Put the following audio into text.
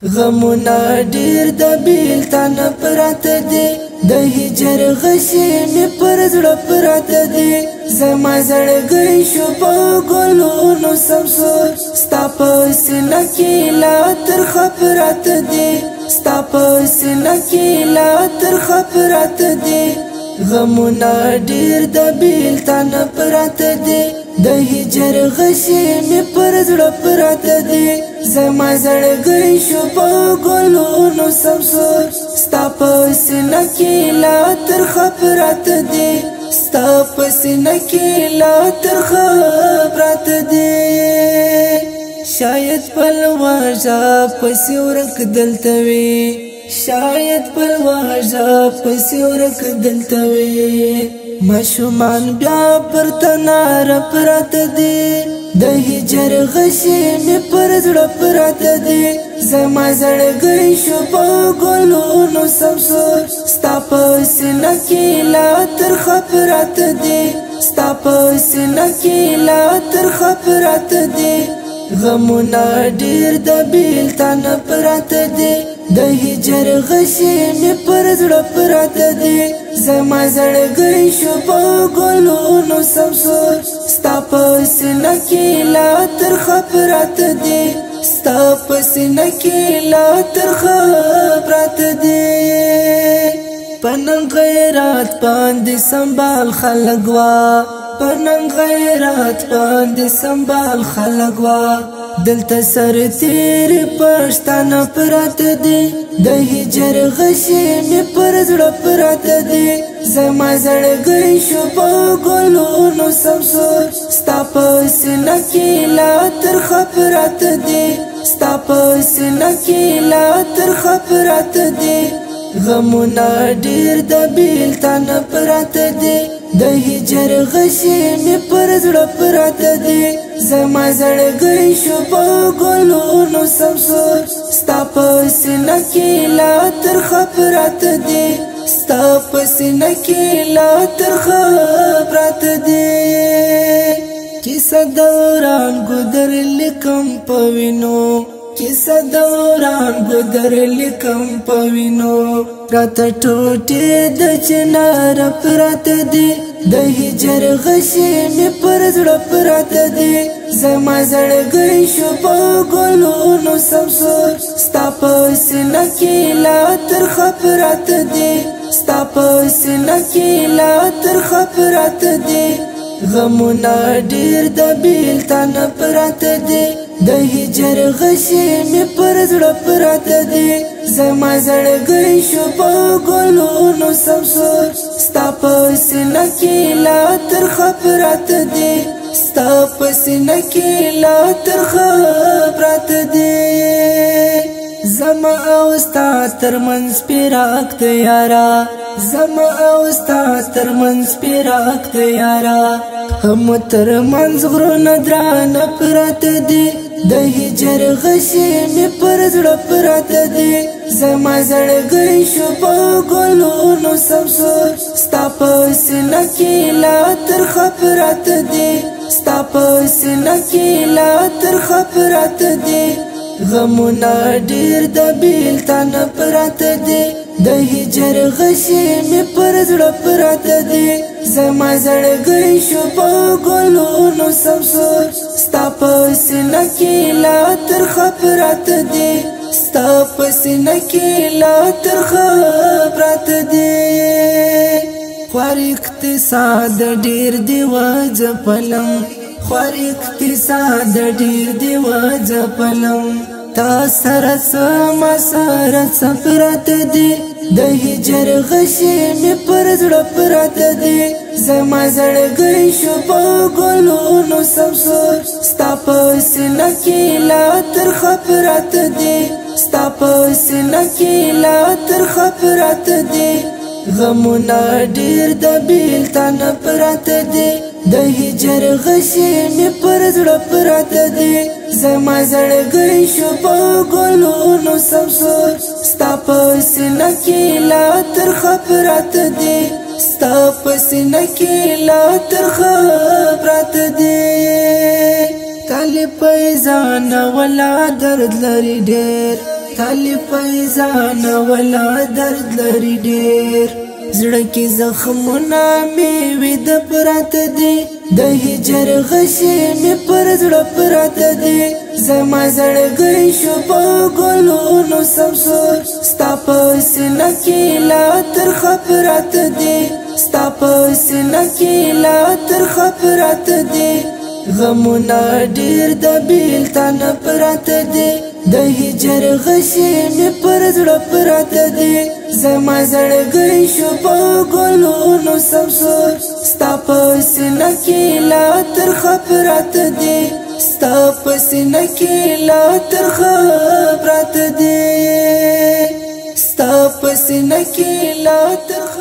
غمونا ډیر د بیلتان پراته دی د هجر غشي می پر زړه پراته دی زما زړګی شو په ګلونو سمسور ستا په سینه کې لا ترخه پراته دی ستا په سینه کې لا ترخه پراته دی غمونا ډیر د بیلتان پراته دی د هجر غشي می پر زړه پراته دی زما زړګی شو په ګلونو سمسور ستا په سینه کې لا ترخه پراته دی ستا په سینه کې لا ترخه پراته دی شاید پل واژه پسې ورک دلته وي شاید پل واژه پسې ورک دلته وي ماشومان بیا پر تنار پراته دی د هجر غشي می پر زړه پراته دی زما زړګی شو په ګلونو سمسور ستا په سینه کې لا ترخه پراته دی ستا په سینه کې لا ترخه پراته دی غمونا ډیر د بیلتان پراته دی د هجر غشي می پر زړه پراته دی زما زړګی شو په ګلونو سمسور ستا په سینه کې لا ترخه پراته دی ستا په سینه کې لا ترخه پراته دی پنن غیرات باندې سنبال خلق وا پنن غیرات باندې سنبال خلق وا دلته سر تیر پښتان پراته دی د هجر غشي می پر زړه پراته دی زما زړګی شو په ګلونو سمسور ستا په سینه کې لا ترخه پراته دی ستا په سینه کې لا ترخه پراته دی غمونا ډیر د بیلتان پراته دی د هجر غشي می پر زړه پراته دی زما زړګی شو په ګلونو سمسور ستا په سینه کې لا ترخه پراته دی ستا په سینه کې لا ترخه پراته دی کیسه دوران ګذر لیکم پوینو کیسه دوران ګذر لیکم پوینو رات ټوټه د چنار پراته دی د هجر غشي می پر زړه پراته دی زما زړګی شو په ګلونو سمسور ستا په سینه کې لا ترخه پراته دی ستا په سینه کې لا ترخه پراته دی غمونا ډیر د بیلتان پراته دی د هجر غشي می پر زړه پراته دی زما زړګی شو په ګلونو سمسور ستا په سینه کې لا ترخه پراته دی ستا په سینه کې لا ترخه پراته دی زما او ستا ترمنځ پیراک دی یارا زما او ستا ترمنځ پیراک دی یارا هم ترمنځ غرونه درانه پراته دی د هجر غشي می پر زړه پراته دی زما زړګی شو په ګلونو سمسور ستا په سینه کې لا ترخه پراته دی ستا په سینه کې لا ترخه پراته دی غمونا ډیر د بیلتان پراته دی د هجر غشي می پر زړه پراته دی زما زړګی شو په ګلونو سمسور ستا په سینه کې لا ترخه پراته دی ستا په سینه کې لا ترخه پراته دی خوار اقتصاد ډیر دی وځپلم خوار اقتصاد ډیر دی وځپلم تا سره سما سره سفرته دی د هجر غشي می پر زړه پراته دی زما زړګی شو په ګلونو سمسور ستا په سینه کې لا ترخه پراته دی ستا په سینه کې لا ترخه پراته دی غمونا ډیر د بیلتان پراته دی د هجر غشي می پر زړه پراته دی زما زړګی شو په ګلونو سمسور ستا په سینه کې لا ترخه پراته دی ستا په سینه کې لا ترخه پراته دی کله پیزان ولا درد لري ډیر طالب فیضان ولا درد لري ډیر زړه کې زخمونه مې وې د پراته دي د هجر غشي مې پر زړه پراته دي زما زړګی شو په ګلونو سمسور ستا په سینه کې لا ترخه پراته دي ستا په سینه کې لا ترخه پراته دي غمونه ډېر د بیلتان پراته دي د هجر غشي مې پر زړه پراته دي زما زړګی شو په ګلونو سمسور ستا په سینه کې لا ترخه پراته دي ستا په سینه کې لا ترخه پراته دي ستا په سینه کې لا ترخه